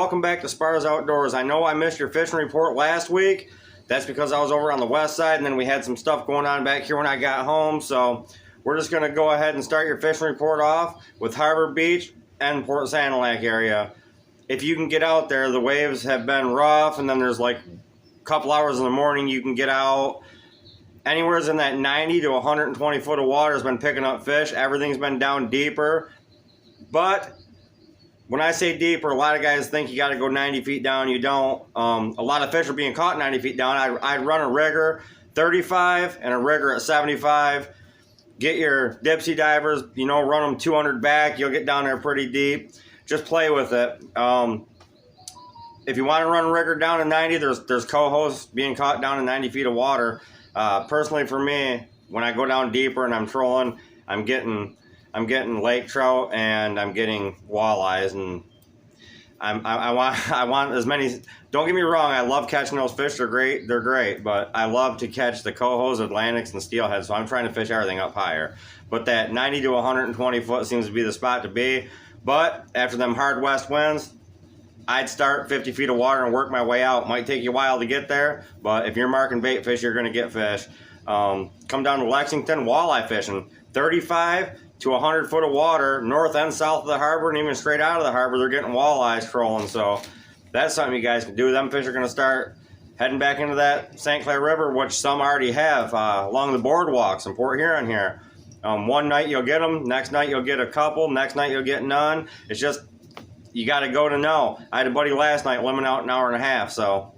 welcome back to Spars Outdoors. I know I missed your fishing report last week. That's because I was over on the west side, and then we had some stuff going on back here when I got home. So we're just going to go ahead and start your fishing report off with Harbor Beach and Port Sanilac area. If you can get out there, the waves have been rough, and then there's like a couple hours in the morning you can get out. Anywhere in that 90 to 120 foot of water has been picking up fish. Everything's been down deeper. But when I say deeper, a lot of guys think you got to go 90 feet down. You don't. A lot of fish are being caught 90 feet down. I'd run a rigger 35 and a rigger at 75. Get your dipsy divers, you know, run them 200 back. You'll get down there pretty deep. Just play with it. If you want to run a rigger down to 90, there's cohos being caught down to 90 feet of water. Personally, for me, when I go down deeper and I'm trolling, I'm getting lake trout and I'm getting walleyes, and I want as many. Don't get me wrong, I love catching those fish. They're great, but I love to catch the cohos, Atlantics, and steelhead. So I'm trying to fish everything up higher. But that 90 to 120 foot seems to be the spot to be. But after them hard west winds, I'd start 50 feet of water and work my way out. Might take you a while to get there, but if you're marking bait fish, you're going to get fish. Come down to Lexington, walleye fishing. 35 to 100 foot of water, north and south of the harbor, and even straight out of the harbor, they're getting walleyes trolling. So that's something you guys can do. Them fish are going to start heading back into that St. Clair River, which some already have, along the boardwalks in Port Huron here. One night you'll get them, next night you'll get a couple, next night you'll get none. It's just, you got to go to know. I had a buddy last night limit out an hour and a half, so,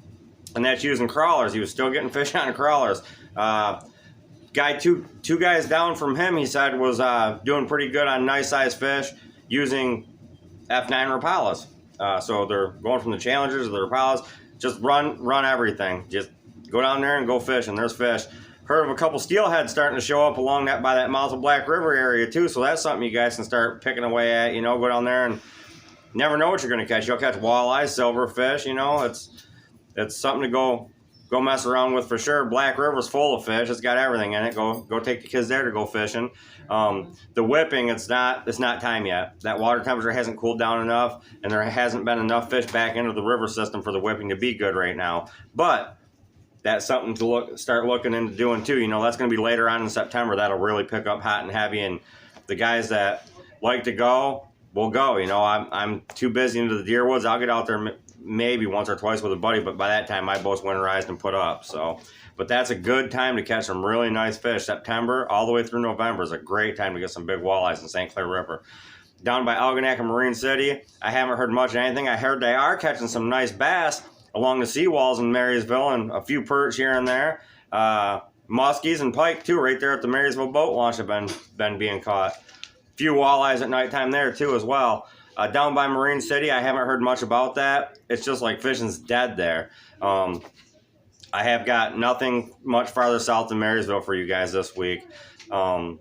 and that's using crawlers. He was still getting fish on crawlers. Guy two guys down from him, he said, was doing pretty good on nice sized fish using F9 Rapalas. So they're going from the Challengers to the Rapalas. Just run everything. Just go down there and go fishing. There's fish. Heard of a couple steelhead starting to show up along that by that mouth of Black River area too. So that's something you guys can start picking away at. You know, go down there and never know what you're going to catch. You'll catch walleyes, silverfish. You know, it's something to go mess around with for sure. Black River's full of fish. It's got everything in it. Go take the kids there to go fishing. The whipping, it's not time yet. That water temperature hasn't cooled down enough, and there hasn't been enough fish back into the river system for the whipping to be good right now. But that's something to start looking into doing too. You know, that's going to be later on in September. That'll really pick up hot and heavy, and the guys that like to go will go. You know, I'm too busy into the deer woods. I'll get out there maybe once or twice with a buddy, but by that time my boat's winterized and put up. So, but that's a good time to catch some really nice fish. September all the way through November is a great time to get some big walleyes in St. Clair River. Down by Algonac and Marine City, I haven't heard much of anything. I heard they are catching some nice bass along the seawalls in Marysville, and a few perch here and there. Muskies and pike too, right there at the Marysville boat launch have been being caught. A few walleyes at nighttime there too as well. Down by Marine City, I haven't heard much about that. It's just like fishing's dead there. I have got nothing much farther south than Marysville for you guys this week. I'm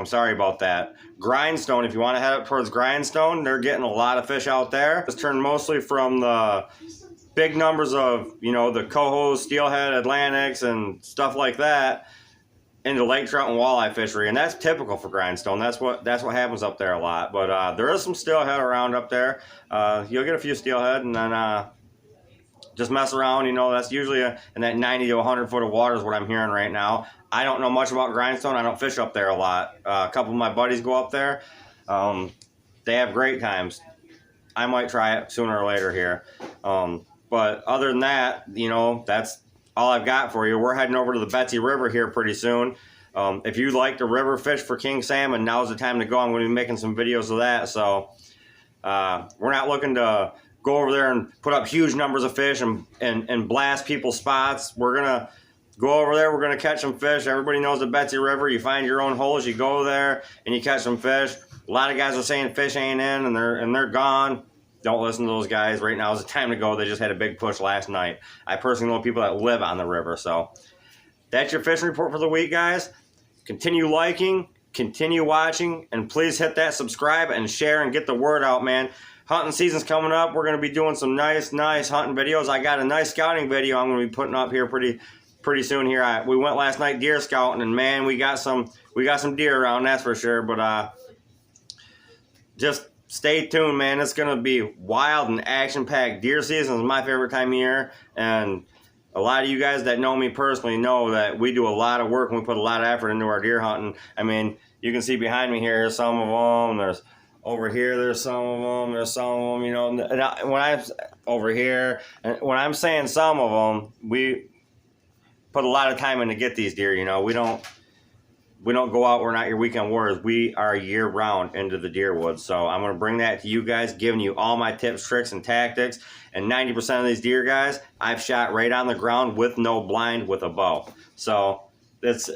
sorry about that. Grindstone, if you want to head up towards Grindstone, they're getting a lot of fish out there. It's turned mostly from the big numbers of, you know, the cohos, steelhead, Atlantics, and stuff like that into lake trout and walleye fishery, and that's typical for Grindstone. That's what happens up there a lot. But there is some steelhead around up there. You'll get a few steelhead, and then just mess around. You know, that's usually in that 90 to 100 foot of water is what I'm hearing right now. I don't know much about Grindstone. I don't fish up there a lot. A couple of my buddies go up there. They have great times. I might try it sooner or later here. But other than that, you know, that's all I've got for you. We're heading over to the Betsy River here pretty soon. If you like to river fish for king salmon, now's the time to go. I'm going to be making some videos of that. So we're not looking to go over there and put up huge numbers of fish and blast people's spots. We're going to go over there. We're going to catch some fish. Everybody knows the Betsy River. You find your own holes. You go there and you catch some fish. A lot of guys are saying fish ain't in and they're gone. Don't listen to those guys. Right now is the time to go. They just had a big push last night. I personally know people that live on the river. So that's your fishing report for the week, guys. Continue liking, continue watching, and please hit that subscribe and share and get the word out, man. Hunting season's coming up. We're going to be doing some nice hunting videos. I got a nice scouting video I'm going to be putting up here pretty soon here. We went last night deer scouting, and man, we got some deer around, that's for sure. But just stay tuned, man. It's going to be wild and action-packed. Deer season is my favorite time of year, and a lot of you guys that know me personally know that we do a lot of work and we put a lot of effort into our deer hunting. I mean, you can see behind me here, here's some of them. There's over here, there's some of them. There's some of them, you know. And when I'm over here, and when I'm saying some of them, we put a lot of time in to get these deer, you know. We don't go out, we're not your weekend warriors. We are year-round into the deer woods. So I'm going to bring that to you guys, giving you all my tips, tricks, and tactics. And 90% of these deer, guys, I've shot right on the ground with no blind with a bow. So it's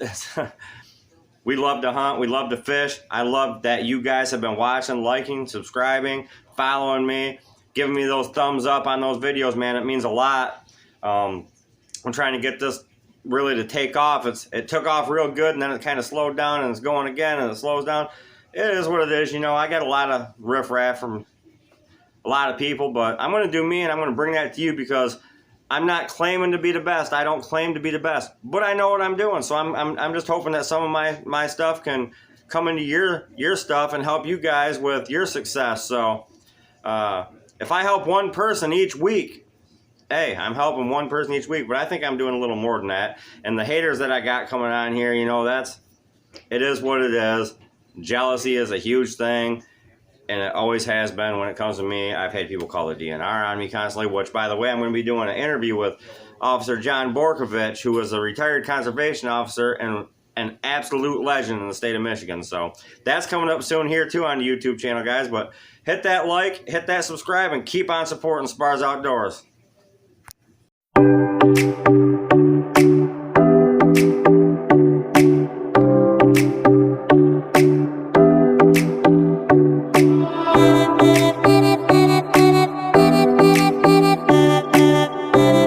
we love to hunt. We love to fish. I love that you guys have been watching, liking, subscribing, following me, giving me those thumbs up on those videos, man. It means a lot. I'm trying to get this really to take off. It took off real good, and then it kind of slowed down, and it's going again, and it slows down. It is what it is, you know. I got a lot of riffraff from a lot of people, but I'm going to do me, and I'm going to bring that to you because I'm not claiming to be the best. I don't claim to be the best, but I know what I'm doing. So I'm just hoping that some of my stuff can come into your stuff and help you guys with your success. So if I help one person each week, hey, I'm helping one person each week, but I think I'm doing a little more than that. And the haters that I got coming on here, you know, it is what it is. Jealousy is a huge thing, and it always has been when it comes to me. I've had people call the DNR on me constantly, which, by the way, I'm going to be doing an interview with Officer John Borkovich, who was a retired conservation officer and an absolute legend in the state of Michigan. So that's coming up soon here, too, on the YouTube channel, guys. But hit that like, hit that subscribe, and keep on supporting Spars Outdoors.